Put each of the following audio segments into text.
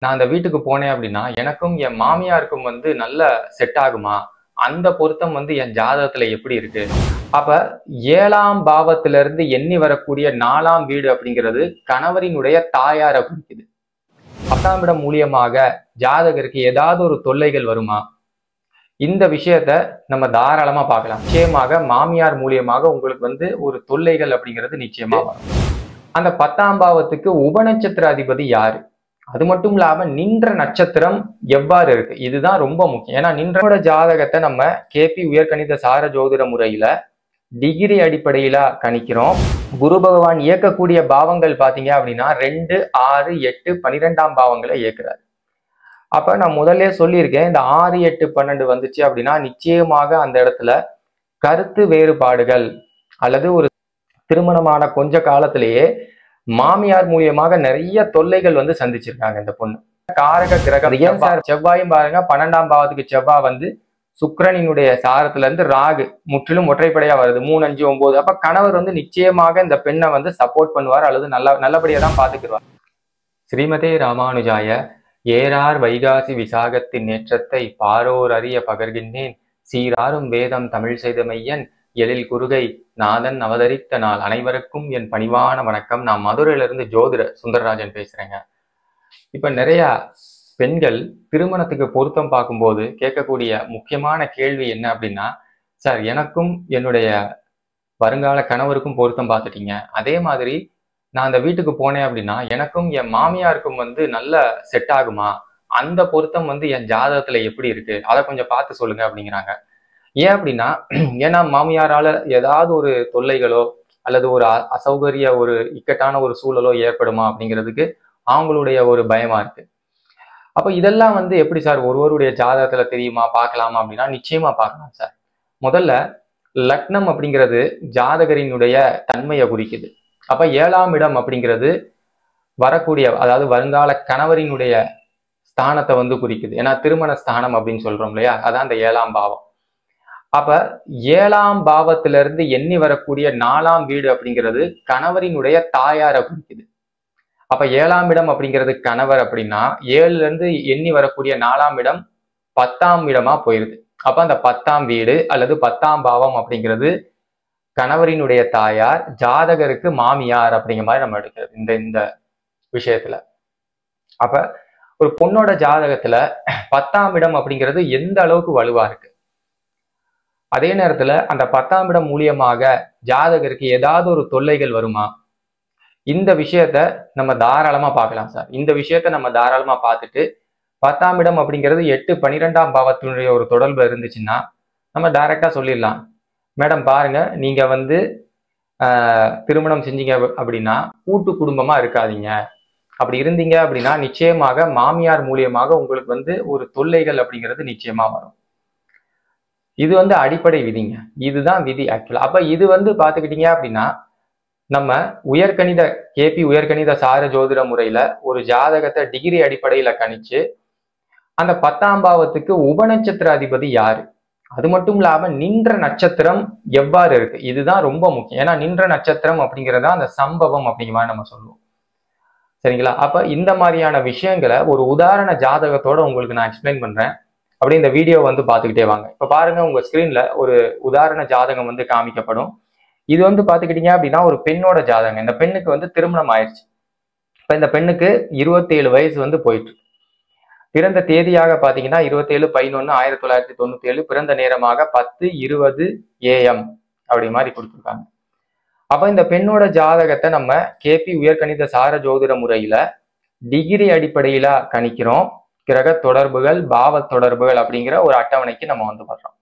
நான் அந்த வீட்டுக்கு போனேன் அப்படின்னா எனக்கும் என் மாமியாருக்கும் வந்து நல்ல செட் ஆகுமா? அந்த பொருத்தம் வந்து என் ஜாதகத்துல எப்படி இருக்கு? அப்ப 7ஆம் பாவத்திலிருந்து எண்ணி வரக்கூடிய 4ஆம் வீடு அப்படிங்கிறது கணவரினுடைய தாயாரை குறிக்குது. 10ஆம் இடம் மூலியமாக ஜாதகருக்கு ஏதாவது ஒரு தொல்லைகள் வருமா? இந்த விஷயத்த நம்ம தாராளமா பார்க்கலாம். நிச்சயமாக மாமியார் மூலியமாக உங்களுக்கு வந்து ஒரு தொல்லைகள் அப்படிங்கிறது நிச்சயமா வரும். அந்த 10ஆம் பாவத்துக்கு உபநட்சத்திர அதிபதி யாரு? அது மட்டும் இல்லாம நின்ற நட்சத்திரம் எவ்வாறு இருக்கு? இதுதான் ரொம்ப முக்கியம். ஏன்னா நின்றோட ஜாதகத்தை நம்ம கேபி உயர்கணித சார ஜோதிட முறையில டிகிரி அடிப்படையில கணிக்கிறோம். குரு பகவான் இயக்கக்கூடிய பாவங்கள் பாத்தீங்க அப்படின்னா 2, 6, 8, 12ஆம் பாவங்களை இயக்குறாரு. அப்ப நான் முதல்ல சொல்லியிருக்கேன், இந்த 6, 8, 12 வந்துச்சு அப்படின்னா நிச்சயமாக அந்த இடத்துல கருத்து வேறுபாடுகள் அல்லது ஒரு திருமணமான கொஞ்ச காலத்திலேயே மாமியார் மூலியமாக நிறைய தொல்லைகள் வந்து சந்திச்சிருக்காங்க இந்த பொண்ணு. காரக கிரகம் ஏன் சார் செவ்வாயும் பாருங்க 12ஆம் பாவத்துக்கு செவ்வாய் வந்து சுக்கிரனினுடைய சாரத்துல இருந்து ராகு முற்றிலும் ஒற்றைப்படையா வருது 3, 5, 9. அப்ப கணவர் வந்து நிச்சயமாக இந்த பெண்ணை வந்து சப்போர்ட் பண்ணுவார் அல்லது நல்லபடியா தான் பாத்துக்குவார். ஸ்ரீமதே ராமானுஜாய ஏறார் வைகாசி விசாகத்தின் நேற்றத்தை பாரோர் அறிய பகர்கின்றேன் சீராரும் வேதம் தமிழ் செய்த மையன் எழில் குருகை நாதன் அவதரித்த நாள் அனைவருக்கும் என் பணிவான வணக்கம். நான் மதுரையிலிருந்து ஜோதிட சுந்தரராஜன் பேசுறேங்க. இப்ப நிறைய பெண்கள் திருமணத்துக்கு பொருத்தம் பார்க்கும்போது கேட்கக்கூடிய முக்கியமான கேள்வி என்ன அப்படின்னா, சார் எனக்கும் என்னுடைய வருங்கால கணவருக்கும் பொருத்தம் பார்த்துட்டீங்க, அதே மாதிரி நான் அந்த வீட்டுக்கு போனேன் அப்படின்னா எனக்கும் என் மாமியாருக்கும் வந்து நல்ல செட் ஆகுமா? அந்த பொருத்தம் வந்து என் ஜாதகத்துல எப்படி இருக்கு? அதை கொஞ்சம் பார்த்து சொல்லுங்க அப்படிங்கிறாங்க. ஏன் அப்படின்னா, ஏன்னா மாமியாரால ஏதாவது ஒரு தொல்லைகளோ அல்லது ஒரு அசௌகரிய ஒரு இக்கட்டான ஒரு சூழலோ ஏற்படுமா அப்படிங்கிறதுக்கு அவங்களுடைய ஒரு பயமா இருக்கு. அப்ப இதெல்லாம் வந்து எப்படி சார் ஒருவருடைய ஜாதகத்துல தெரியுமா, பார்க்கலாமா அப்படின்னா நிச்சயமா பார்க்கலாம் சார். முதல்ல லக்னம் அப்படிங்கிறது ஜாதகரினுடைய தன்மையை குறிக்குது. அப்ப 7ஆம் இடம் அப்படிங்கிறது வரக்கூடிய அதாவது வருங்கால கணவரினுடைய ஸ்தானத்தை வந்து குறிக்குது. ஏன்னா திருமண ஸ்தானம் அப்படின்னு சொல்றோம் இல்லையா, அதான் அந்த 7ஆம் பாவம். அப்ப 7ஆம் பாவத்திலிருந்து எண்ணி வரக்கூடிய 4ஆம் வீடு அப்படிங்கிறது கணவரினுடைய தாயாரை குறிக்குது. அப்ப 7ஆம் இடம் அப்படிங்கிறது கணவர் அப்படின்னா 7ல இருந்து எண்ணி வரக்கூடிய 4ஆம் இடம் 10ஆம் இடமா போயிருது. அப்ப அந்த 10ஆம் வீடு அல்லது 10ஆம் பாவம் அப்படிங்கிறது கணவரினுடைய தாயார், ஜாதகருக்கு மாமியார் அப்படிங்கிற மாதிரி நம்ம எடுக்கிறது இந்த விஷயத்துல. அப்ப ஒரு பொண்ணோட ஜாதகத்துல 10ஆம் இடம் அப்படிங்கிறது எந்த அளவுக்கு வலுவா இருக்கு, அதே நேரத்துல அந்த 10ஆம் இடம் மூலியமாக ஜாதகருக்கு ஏதாவது ஒரு தொல்லைகள் வருமா? இந்த விஷயத்த நம்ம தாராளமா பார்க்கலாம் சார். இந்த விஷயத்த நம்ம தாராளமா பார்த்துட்டு 10ஆம் இடம் அப்படிங்கிறது 8, 12ஆம் பாவத்தினுடைய ஒரு தொடர்பு இருந்துச்சுன்னா நம்ம டைரக்டா சொல்லிடலாம், மேடம் பாருங்க நீங்க வந்து திருமணம் செஞ்சீங்க அப்படின்னா கூட்டு குடும்பமா இருக்காதீங்க. அப்படி இருந்தீங்க அப்படின்னா நிச்சயமாக மாமியார் மூலியமாக உங்களுக்கு வந்து ஒரு தொல்லைகள் அப்படிங்கிறது நிச்சயமா வரும். இது வந்து அடிப்படை விதிங்க. இதுதான் விதி ஆக்சுவலா. அப்ப இது வந்து பாத்துக்கிட்டீங்க அப்படின்னா நம்ம உயர்கணித கேபி உயர்கணித சார ஜோதிட முறையில ஒரு ஜாதகத்தை டிகிரி அடிப்படையில கணிச்சு அந்த 10ஆம் பாவத்துக்கு உபநட்சத்திர அதிபதி யாரு, அது மட்டும் இல்லாம நின்ற நட்சத்திரம் எவ்வாறு இருக்கு, இதுதான் ரொம்ப முக்கியம். ஏன்னா நின்ற நட்சத்திரம் அப்படிங்கிறதா அந்த சம்பவம் அப்படிங்கிற மாதிரி நம்ம சொல்லுவோம். சரிங்களா? அப்ப இந்த மாதிரியான விஷயங்களை ஒரு உதாரண ஜாதகத்தோட உங்களுக்கு நான் எக்ஸ்பிளைன் பண்றேன். அப்படியே இந்த வீடியோ வந்து பார்த்துக்கிட்டே வாங்க. இப்ப பாருங்க உங்க ஸ்கிரீன்ல ஒரு உதாரண ஜாதகம் வந்து காமிக்கப்படும். இது வந்து பாத்துக்கிட்டீங்க அப்படின்னா ஒரு பெண்ணோட ஜாதகம். இந்த பெண்ணுக்கு வந்து திருமணம் ஆயிடுச்சு. இப்ப இந்த பெண்ணுக்கு 27 வயசு வந்து போயிட்டு, பிறந்த தேதியாக பாத்தீங்கன்னா 27/11/1997, பிறந்த நேரமாக 10:20 AM அப்படி மாதிரி கொடுத்துருக்காங்க. அப்ப இந்த பெண்ணோட ஜாதகத்தை நம்ம கேபி உயர்கணித சார ஜோதிட முறையில டிகிரி அடிப்படையில கணிக்கிறோம். கிரக தொடர்புகள், பாவ தொடர்புகள் அப்படிங்கிற ஒரு அட்டவணைக்கு நம்ம வந்து வர்றோம்.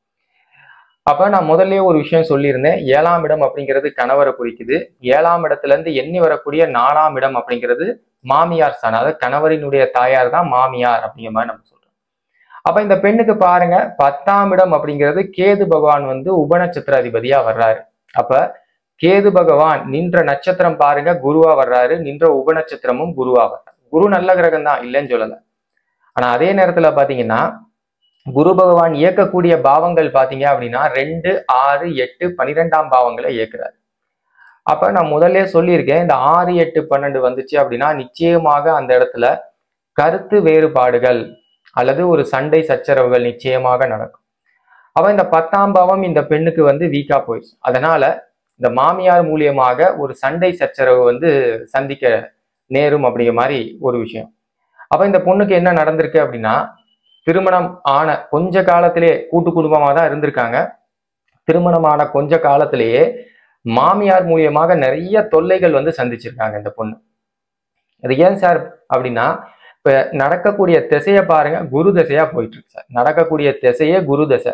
அப்ப நான் முதல்ல ஒரு விஷயம் சொல்லியிருந்தேன், 7ஆம் இடம் அப்படிங்கிறது கணவரை குறிக்குது. 7ஆம் இடத்துல இருந்து எண்ணி வரக்கூடிய 4ஆம் இடம் அப்படிங்கிறது மாமியார் ஸ்தானம். அதாவது கணவரினுடைய தாயார் தான் மாமியார் அப்படிங்கிற மாதிரி நம்ம சொல்றோம். அப்ப இந்த பெண்ணுக்கு பாருங்க 10ஆம் இடம் அப்படிங்கிறது கேது பகவான் வந்து உபநட்சத்திர அதிபதியா வர்றாரு. அப்ப கேது பகவான் நின்ற நட்சத்திரம் பாருங்க குருவா வர்றாரு, நின்ற உபநட்சத்திரமும் குருவா வர்றாரு. குரு நல்ல கிரகம் தான், இல்லைன்னு சொல்லல. ஆனா அதே நேரத்துல பாத்தீங்கன்னா குரு பகவான் இயக்கக்கூடிய பாவங்கள் பாத்தீங்க அப்படின்னா 2, 6, 8, 12ஆம் பாவங்களை இயக்குறாரு. அப்ப நான் முதல்ல சொல்லியிருக்கேன், இந்த 6, 8, 12 வந்துச்சு அப்படின்னா நிச்சயமாக அந்த இடத்துல கருத்து வேறுபாடுகள் அல்லது ஒரு சண்டை சச்சரவுகள் நிச்சயமாக நடக்கும். அப்ப இந்த 10ஆம் பாவம் இந்த பெண்ணுக்கு வந்து வீக்கா போயிடுச்சு. அதனால இந்த மாமியார் மூலியமாக ஒரு சண்டை சச்சரவு வந்து சந்திக்க நேரும் அப்படிங்கிற மாதிரி ஒரு விஷயம். அப்ப இந்த பொண்ணுக்கு என்ன நடந்திருக்கு அப்படின்னா, திருமணம் ஆன கொஞ்ச காலத்திலேயே கூட்டு குடும்பமா தான் இருந்திருக்காங்க. திருமணமான கொஞ்ச காலத்திலேயே மாமியார் மூலியமாக நிறைய தொல்லைகள் வந்து சந்திச்சிருக்காங்க இந்த பொண்ணு. அது ஏன் சார் அப்படின்னா, இப்ப நடக்கக்கூடிய திசையை பாருங்க, குரு திசையா போயிட்டு இருக்கு சார். நடக்கக்கூடிய திசையே குரு திசை.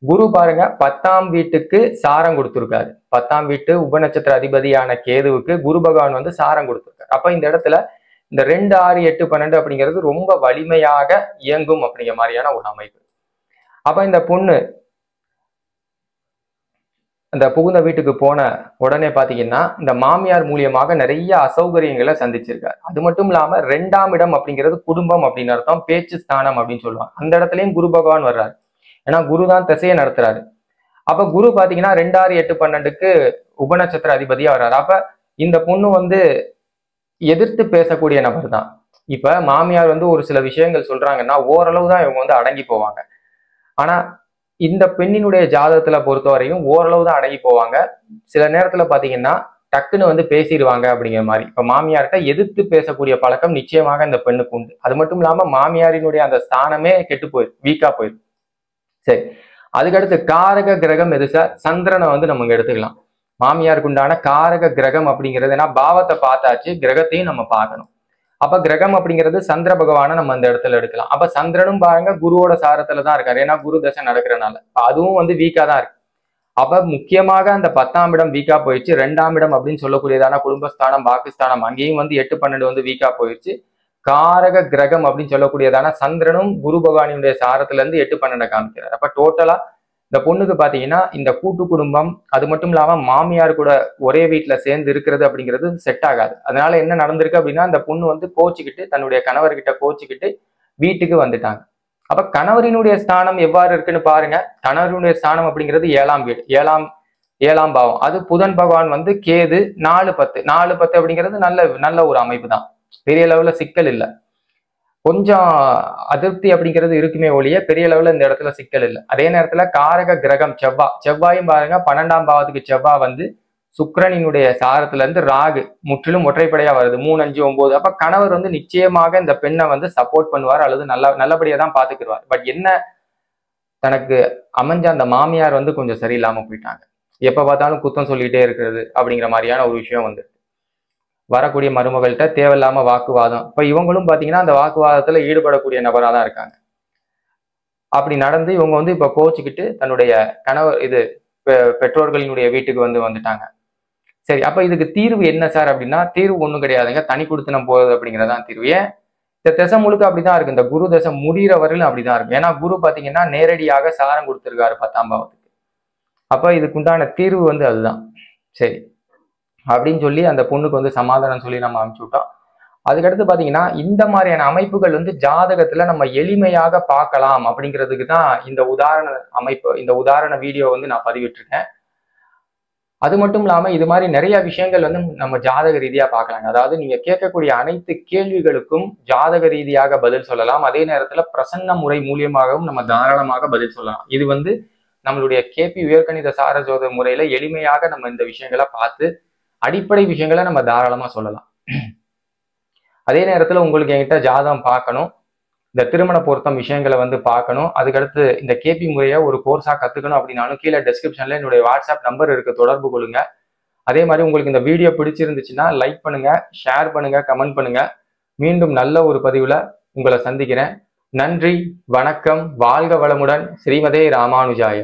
குரு பாருங்க 10ஆம் வீட்டுக்கு சாரம் கொடுத்திருக்காரு. 10ஆம் வீட்டு உபநட்சத்திர அதிபதியான கேதுவுக்கு குரு பகவான் வந்து சாரம் கொடுத்திருக்காரு. அப்ப இந்த இடத்துல இந்த 2, 6, 8, 12 அப்படிங்கிறது ரொம்ப வலிமையாக இயங்கும் அப்படிங்கிற மாதிரியான ஒரு அமைப்பு. அப்ப இந்த பொண்ணு அந்த புகுந்த வீட்டுக்கு போன உடனே பாத்தீங்கன்னா இந்த மாமியார் மூலியமாக நிறைய அசௌகரியங்களை சந்திச்சிருக்காரு. அது மட்டும் இல்லாம 2ஆம் இடம் அப்படிங்கிறது குடும்பம் அப்படின்னு அர்த்தம், பேச்சு ஸ்தானம் அப்படின்னு சொல்லுவாங்க. அந்த இடத்துலயும் குரு பகவான் வர்றாரு. ஏன்னா குரு தான் திசையை நடத்துறாரு. அப்ப குரு பாத்தீங்கன்னா 2, 6, 8, 12க்கு உபநட்சத்திர அதிபதியா வர்றாரு. அப்ப இந்த பொண்ணு வந்து எதிர்த்து பேசக்கூடிய நபர் தான். இப்ப மாமியார் வந்து ஒரு சில விஷயங்கள் சொல்றாங்கன்னா ஓரளவு தான் இவங்க வந்து அடங்கி போவாங்க. ஆனா இந்த பெண்ணினுடைய ஜாதகத்துல பொறுத்தவரையும் ஓரளவு தான் அடங்கி போவாங்க. சில நேரத்துல பாத்தீங்கன்னா டக்குன்னு வந்து பேசிடுவாங்க அப்படிங்கிற மாதிரி. இப்ப மாமியார்கிட்ட எதிர்த்து பேசக்கூடிய பழக்கம் நிச்சயமாக இந்த பெண்ணுக்கு உண்டு. அது மட்டும் இல்லாம மாமியாரினுடைய அந்த ஸ்தானமே கெட்டு போயிரு, வீக்கா போயிரு. சரி, அதுக்கடுத்து காரக கிரகம் எது சார்? சந்திரனை வந்து நம்ம இங்க எடுத்துக்கலாம். மாமியாருக்கு உண்டான காரக கிரகம் அப்படிங்கிறது, ஏன்னா பாவத்தை பார்த்தாச்சு, கிரகத்தையும் நம்ம பார்க்கணும். அப்ப கிரகம் அப்படிங்கிறது சந்திர பகவானை நம்ம அந்த இடத்துல எடுக்கலாம். அப்ப சந்திரனும் பாருங்க குருவோட சாரத்துல தான் இருக்காரு, ஏன்னா குரு தசை நடக்கிறனால அதுவும் வந்து வீக்கா தான் இருக்கு. அப்ப முக்கியமாக அந்த 10ஆம் இடம் வீக்கா போயிடுச்சு. 2ஆம் இடம் அப்படின்னு சொல்லக்கூடியதான குடும்பஸ்தானம், பாகிஸ்தானம், அங்கேயும் வந்து 8, 12 வந்து வீக்கா போயிடுச்சு. காரக கிரகம் அப்படின்னு சொல்லக்கூடியதான சந்திரனும் குரு பகவானினுடைய சாரத்துல இருந்து 8, 12 காமிக்கிறார். அப்ப டோட்டலா இந்த பொண்ணுக்கு பாத்தீங்கன்னா இந்த கூட்டு குடும்பம், அது மட்டும் இல்லாம மாமியார் கூட ஒரே வீட்டுல சேர்ந்து இருக்கிறது அப்படிங்கிறது செட் ஆகாது. அதனால என்ன நடந்திருக்கு அப்படின்னா, இந்த பொண்ணு வந்து கோச்சிக்கிட்டு, தன்னுடைய கணவர்கிட்ட கோச்சிக்கிட்டு வீட்டுக்கு வந்துட்டாங்க. அப்ப கணவரினுடைய ஸ்தானம் எவ்வாறு இருக்குன்னு பாருங்க. கணவரினுடைய ஸ்தானம் அப்படிங்கிறது 7ஆம் வீடு, ஏழாம் பாவம். அது புதன் பகவான் வந்து கேது 4, 10 அப்படிங்கிறது நல்ல ஒரு அமைப்பு தான். பெரிய லெவல்ல சிக்கல் இல்லை. கொஞ்சம் அதிருப்தி அப்படிங்கிறது இருக்குமே ஒழிய பெரிய லெவல்ல இந்த இடத்துல சிக்கல் இல்லை. அதே நேரத்துல காரக கிரகம் செவ்வாயும் பாருங்க 12ஆம் பாவத்துக்கு செவ்வாய் வந்து சுக்கிரனினுடைய சாரத்துல இருந்து ராகு முற்றிலும் ஒற்றைப்படையா வருது, 3, 5, 9. அப்ப கணவர் வந்து நிச்சயமாக இந்த பெண்ணை வந்து சப்போர்ட் பண்ணுவார் அல்லது நல்லபடியா தான் பாத்துக்கிடுவார். பட் என்ன, தனக்கு அமைஞ்ச அந்த மாமியார் வந்து கொஞ்சம் சரியில்லாம போயிட்டாங்க. எப்ப பார்த்தாலும் குத்தம் சொல்லிட்டே இருக்கிறது அப்படிங்கிற மாதிரியான ஒரு விஷயம் வந்து வரக்கூடிய மருமகள்கிட்ட தேவையில்லாம வாக்குவாதம். இப்ப இவங்களும் பாத்தீங்கன்னா அந்த வாக்குவாதத்துல ஈடுபடக்கூடிய நபரா தான் இருக்காங்க. அப்படி நடந்து இவங்க வந்து இப்ப கோச்சுக்கிட்டு தன்னுடைய கணவர் பெற்றோர்களினுடைய வீட்டுக்கு வந்துட்டாங்க. சரி, அப்ப இதுக்கு தீர்வு என்ன சார் அப்படின்னா, தீர்வு ஒண்ணும் கிடையாதுங்க, தனி குடித்தனம் போறது அப்படிங்கிறதான் தீர்வு. ஏன், இந்த திசை முழுக்க அப்படிதான் இருக்கு. இந்த குரு தசை முடிகிற வரையிலும் அப்படிதான் இருக்கு. ஏன்னா குரு பாத்தீங்கன்னா நேரடியாக சாரம் கொடுத்திருக்காரு 10ஆம் பாவத்துக்கு. அப்ப இதுக்குண்டான தீர்வு வந்து அதுதான். சரி அப்படின்னு சொல்லி அந்த பொண்ணுக்கு வந்து சமாதானம் சொல்லி நம்ம அனுப்பிச்சு விட்டோம். அதுக்கடுத்து பாத்தீங்கன்னா இந்த மாதிரியான அமைப்புகள் வந்து ஜாதகத்துல நம்ம எளிமையாக பார்க்கலாம் அப்படிங்கிறதுக்கு தான் இந்த உதாரண வீடியோ வந்து நான் பதிவிட்டிருக்கேன். அது மட்டும் இல்லாம இது மாதிரி நிறைய விஷயங்கள் வந்து நம்ம ஜாதக ரீதியா பார்க்கலாங்க. அதாவது நீங்க கேட்கக்கூடிய அனைத்து கேள்விகளுக்கும் ஜாதக ரீதியாக பதில் சொல்லலாம். அதே நேரத்துல பிரசன்ன முறை மூலியமாகவும் நம்ம தாராளமாக பதில் சொல்லலாம். இது வந்து நம்மளுடைய கேபி உயர்கணித சார ஜோதிட முறையில எளிமையாக நம்ம இந்த விஷயங்களை பார்த்து அடிப்படை விஷயங்களை நம்ம தாராளமா சொல்லலாம். அதே நேரத்துல உங்களுக்கு என்கிட்ட ஜாதகம் பார்க்கணும், இந்த திருமண பொருத்தம் விஷயங்களை வந்து பார்க்கணும், அதுக்கடுத்து இந்த கேபி முறையை ஒரு கோர்ஸா கத்துக்கணும் அப்படின்னாலும் கீழே டெஸ்கிரிப்ஷன்ல என்னுடைய வாட்ஸ்அப் நம்பர் இருக்கு, தொடர்பு கொள்ளுங்க. அதே மாதிரி உங்களுக்கு இந்த வீடியோ பிடிச்சிருந்துச்சுன்னா லைக் பண்ணுங்க, ஷேர் பண்ணுங்க, கமெண்ட் பண்ணுங்க. மீண்டும் நல்ல ஒரு பதிவுல உங்களை சந்திக்கிறேன். நன்றி, வணக்கம், வாழ்க வளமுடன். ஸ்ரீமதே ராமானுஜாய.